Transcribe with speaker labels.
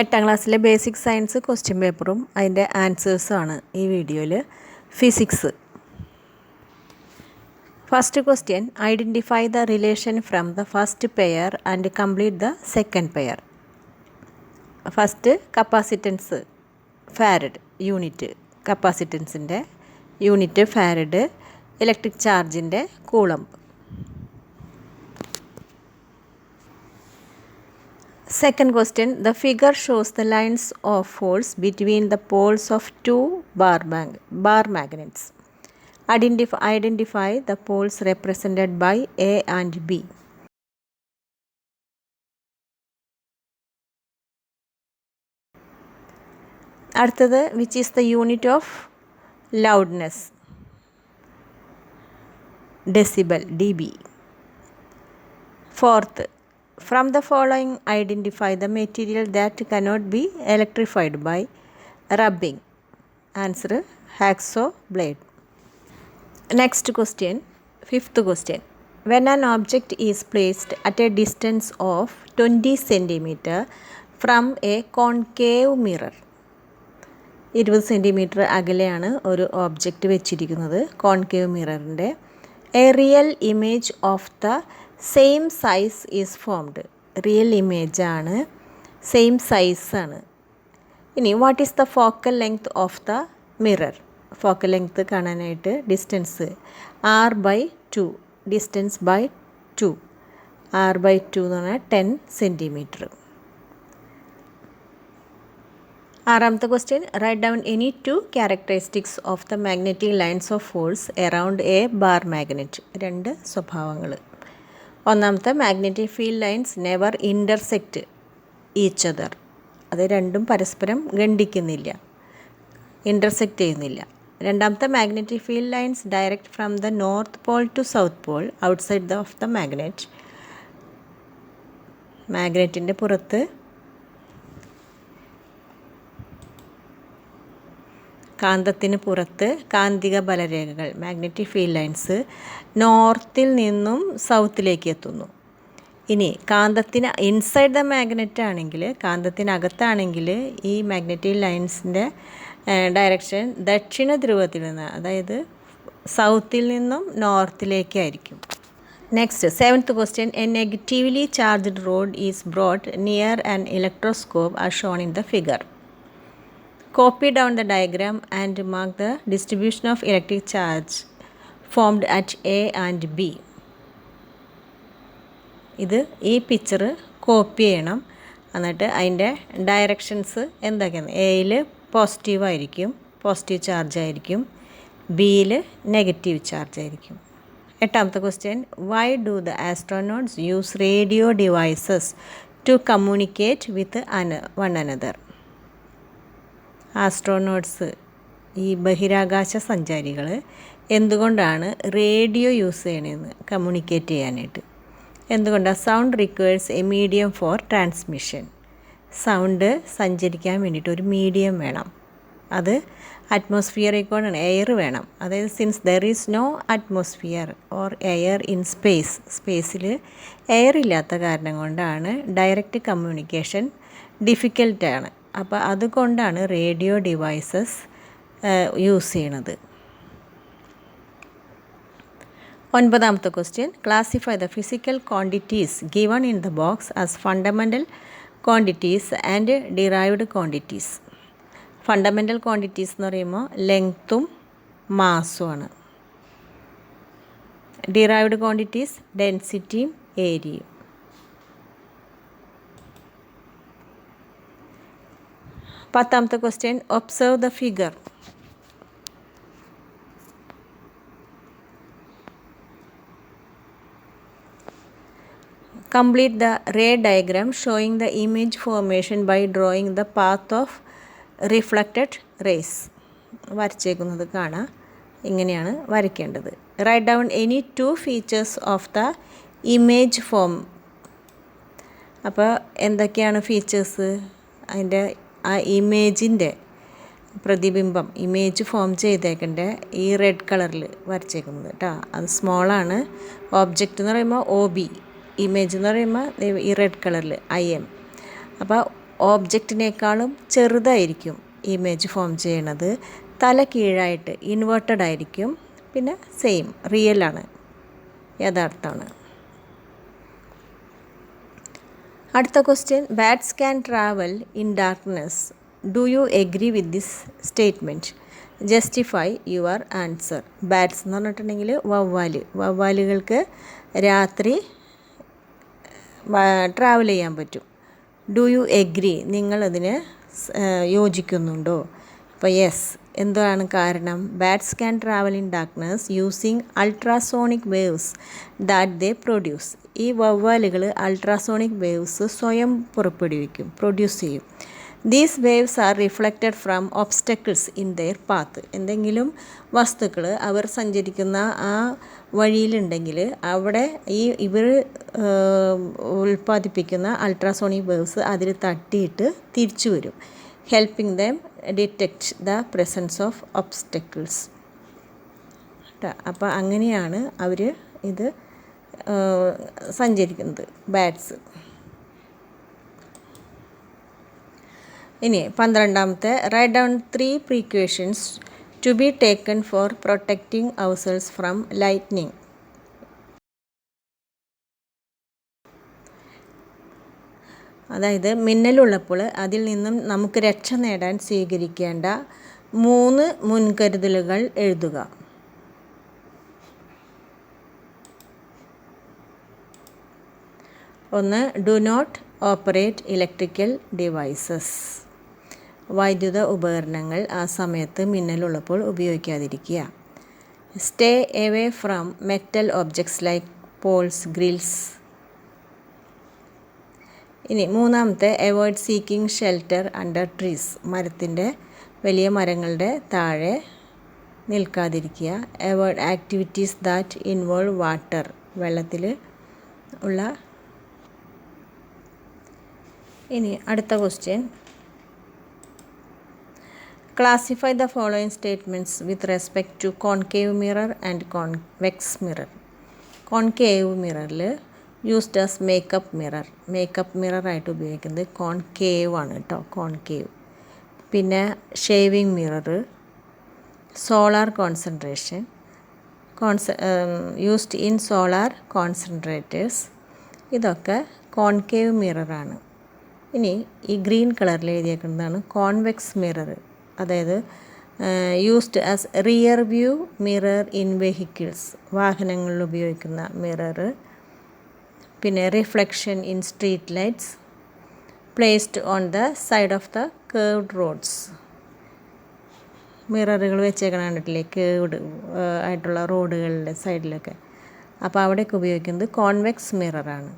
Speaker 1: 8ാം ക്ലാസ്സിലെ basic science question പേപ്പറും അതിൻ്റെ ആൻസേഴ്സുമാണ് ഈ വീഡിയോയിൽ. Physics. First question, identify the relation from the first pair and complete the second pair. First capacitance farad unit, കപ്പാസിറ്റൻസിൻ്റെ unit farad, electric ചാർജിൻ്റെ coulomb. Second question, the figure shows the lines of force between the poles of two bar magnets. Identify the poles represented by A and B. അടുത്തത്, which is the unit of loudness? Decibel, dB. Fourth, from the following identify the material that cannot be electrified by rubbing. Answer, hacksaw blade. Next question, fifth question, when an object is placed at a distance of 20 cm from a concave mirror. 20 centimetre അകലെയാണ് ഒരു object വെച്ചിരിക്കുന്നത് concave മിററിൻ്റെ. A real image of the same size is formed. Real ഇമേജാണ്, same സൈസാണ്. ഇനി what is the focal length of the mirror? Focal length കാണാനായിട്ട് distance R/2, distance by 2, R/2 എന്ന് പറഞ്ഞാൽ 10 സെൻറ്റിമീറ്റർ. ആറാമത്തെ question, write down any 2 characteristics of the magnetic lines of force around a bar magnet. 2 സ്വഭാവങ്ങൾ. ഒന്നാമത്തെ, magnetic field lines never intersect each other. അത് രണ്ടും പരസ്പരം ഖണ്ഡിക്കുന്നില്ല, ഇൻ്റർസെക്റ്റ് ചെയ്യുന്നില്ല. രണ്ടാമത്തെ, magnetic field lines direct from the north pole to south pole outside of the magnet. മാഗ്നറ്റിൻ്റെ പുറത്ത് കാന്തത്തിന് പുറത്ത് കാന്തിക ബലരേഖകൾ, മാഗ്നറ്റിക് ഫീൽഡ് ലൈൻസ് നോർത്തിൽ നിന്നും സൗത്തിലേക്ക് എത്തുന്നു. ഇനി കാന്തത്തിന് ഇൻസൈഡ് ദ മാഗ്നറ്റ് ആണെങ്കിൽ, കാന്തത്തിനകത്താണെങ്കിൽ ഈ മാഗ്നറ്റിക് ലൈൻസിൻ്റെ ഡയറക്ഷൻ ദക്ഷിണ ധ്രുവത്തിൽ നിന്ന്, അതായത് സൗത്തിൽ നിന്നും നോർത്തിലേക്കായിരിക്കും. Next, seventh question, a negatively charged rod is brought near an electroscope as shown in the figure. Copy down the diagram and mark the distribution of electric charge formed at A and B. ഇത് ഈ picture copy ചെയ്യണം. എന്നിട്ട് അതിൻ്റെ directions എന്തൊക്കെയാണ്? എയിൽ positive ആയിരിക്കും, positive charge ആയിരിക്കും. ബിയിൽ നെഗറ്റീവ് ചാർജ് ആയിരിക്കും. എട്ടാമത്തെ question, why do the astronauts use radio devices to communicate with one another? Astronauts, ഈ ബഹിരാകാശ സഞ്ചാരികൾ എന്തുകൊണ്ടാണ് റേഡിയോ യൂസ് ചെയ്യണമെന്ന് കമ്മ്യൂണിക്കേറ്റ് ചെയ്യാനായിട്ട്? എന്തുകൊണ്ടാണ്? Sound requires A medium four transmission. Sound സഞ്ചരിക്കാൻ വേണ്ടിയിട്ട് ഒരു മീഡിയം വേണം. അത് അറ്റ്മോസ്ഫിയറിക്കോടാണ്, എയർ വേണം. അതായത് since there is no atmosphere or air in space, സ്പേസിൽ എയർ ഇല്ലാത്ത കാരണം കൊണ്ടാണ് ഡയറക്റ്റ് കമ്മ്യൂണിക്കേഷൻ ഡിഫിക്കൽട്ടാണ്. അപ്പോൾ അതുകൊണ്ടാണ് റേഡിയോ ഡിവൈസസ് യൂസ് ചെയ്യണത്. ഒൻപതാമത്തെ question, classify the physical quantities given in the box as fundamental quantities and derived quantities. Fundamental quantities എന്ന് പറയുമ്പോൾ ലെങ്ത്തും മാസുമാണ്. ഡിറൈവ്ഡ് ക്വാണ്ടിറ്റീസ് ഡെൻസിറ്റിയും ഏരിയയും. പത്താമത്തെ question, observe the figure. Complete the ray diagram showing the image formation by drawing the path of reflected rays. വരച്ചേക്കുന്നത് കാണാം, ഇങ്ങനെയാണ് വരയ്ക്കേണ്ടത്. Write down any 2 features of the image form. അപ്പോൾ എന്തൊക്കെയാണ് ഫീച്ചേഴ്സ്? അതിൻ്റെ ആ ഇമേജിൻ്റെ പ്രതിബിംബം, ഇമേജ് ഫോം ചെയ്തേക്കണ്ട ഈ റെഡ് കളറിൽ വരച്ചേക്കുന്നത് കേട്ടോ. അത് സ്മോളാണ്. ഓബ്ജക്റ്റ് എന്ന് പറയുമ്പോൾ OB, ഇമേജ് എന്ന് പറയുമ്പോൾ ഈ റെഡ് കളറിൽ IM. അപ്പോൾ ഓബ്ജക്റ്റിനേക്കാളും ചെറുതായിരിക്കും ഇമേജ് ഫോം ചെയ്യണത്. തല കീഴായിട്ട് ഇൻവേർട്ടഡ് ആയിരിക്കും. പിന്നെ സെയിം റിയലാണ്, യഥാർത്ഥമാണ്. അടുത്ത question, bats can travel in darkness. Do you agree with this statement? Justify your answer. Bats എന്ന് പറഞ്ഞിട്ടുണ്ടെങ്കിൽ വവ്വാലുകൾക്ക് രാത്രി ട്രാവൽ ചെയ്യാൻ പറ്റും. ഡു യു എഗ്രി, നിങ്ങളതിന് യോജിക്കുന്നുണ്ടോ? അപ്പോൾ യെസ്. എന്താണ് കാരണം? Bats can travel in darkness using ultrasonic waves that they produce. ഈ വവ്വാലുകൾ അൾട്രാസോണിക് വേവ്സ് സ്വയം പ്രൊഡ്യൂസ് ചെയ്യും. These waves are reflected from obstacles in there path. എന്തെങ്കിലും വസ്തുക്കൾ അവർ സഞ്ചരിക്കുന്ന ആ വഴിയിലുണ്ടെങ്കിൽ അവിടെ ഇവർ ഉൽപ്പാദിപ്പിക്കുന്ന അൾട്രാസോണിക് വേവ്സ് അതിൽ തട്ടിയിട്ട് തിരിച്ചു വരും. Helping them detect the presence of obstacles. അപ്പോൾ അങ്ങനെയാണ് അവർ ഇത് സഞ്ചരിക്കുന്നത്, ബാറ്റ്സ്. ഇനി 12ാമത്തെ, write down 3 precautions to be taken for protecting ourselves from lightning. അതായത് മിന്നലുള്ളപ്പോൾ അതിൽ നിന്നും നമുക്ക് രക്ഷ നേടാൻ സ്വീകരിക്കേണ്ട 3 മുൻകരുതലുകൾ എഴുതുക. ഒന്ന്, do not operate electrical devices. വൈദ്യുത ഉപകരണങ്ങൾ ആ സമയത്ത് മിന്നലുള്ളപ്പോൾ ഉപയോഗിക്കാതിരിക്കുക. Stay away from metal objects like poles, grills. ഇനി 3ാമത്തെ, avoid seeking shelter under trees. വലിയ മരങ്ങളുടെ താഴെ നിൽക്കാതിരിക്കുക. Avoid activities that involve water. വെള്ളത്തിൽ ഉള്ള. ഇനി അടുത്ത question, classify the following statements with respect to concave mirror and convex mirror. Concave മിററിൽ യൂസ്ഡ് ആസ് മേക്കപ്പ് മിററായിട്ട് ഉപയോഗിക്കുന്നത് കോൺകേവ് ആണ് കേട്ടോ, കോൺകേവ്. പിന്നെ shaving mirror, solar concentration, used in solar concentrators. ഇതൊക്കെ കോൺകേവ് മിററാണ്. ഇനി ഈ ഗ്രീൻ കളറിൽ എഴുതിയേക്കുന്നതാണ് കോൺവെക്സ് മിറർ. അതായത് used as rear view mirror in vehicles. വാഹനങ്ങളിൽ ഉപയോഗിക്കുന്ന മിറർ. പിന്നെ reflection in street lights placed on the side of the curved roads. മിററുകൾ വെച്ചേക്കണം കണ്ടിട്ടില്ലേ, കേർവ്ഡ് ആയിട്ടുള്ള റോഡുകളുടെ സൈഡിലൊക്കെ. അപ്പോൾ അവിടെയൊക്കെ ഉപയോഗിക്കുന്നത് കോൺവെക്സ് മിററാണ്.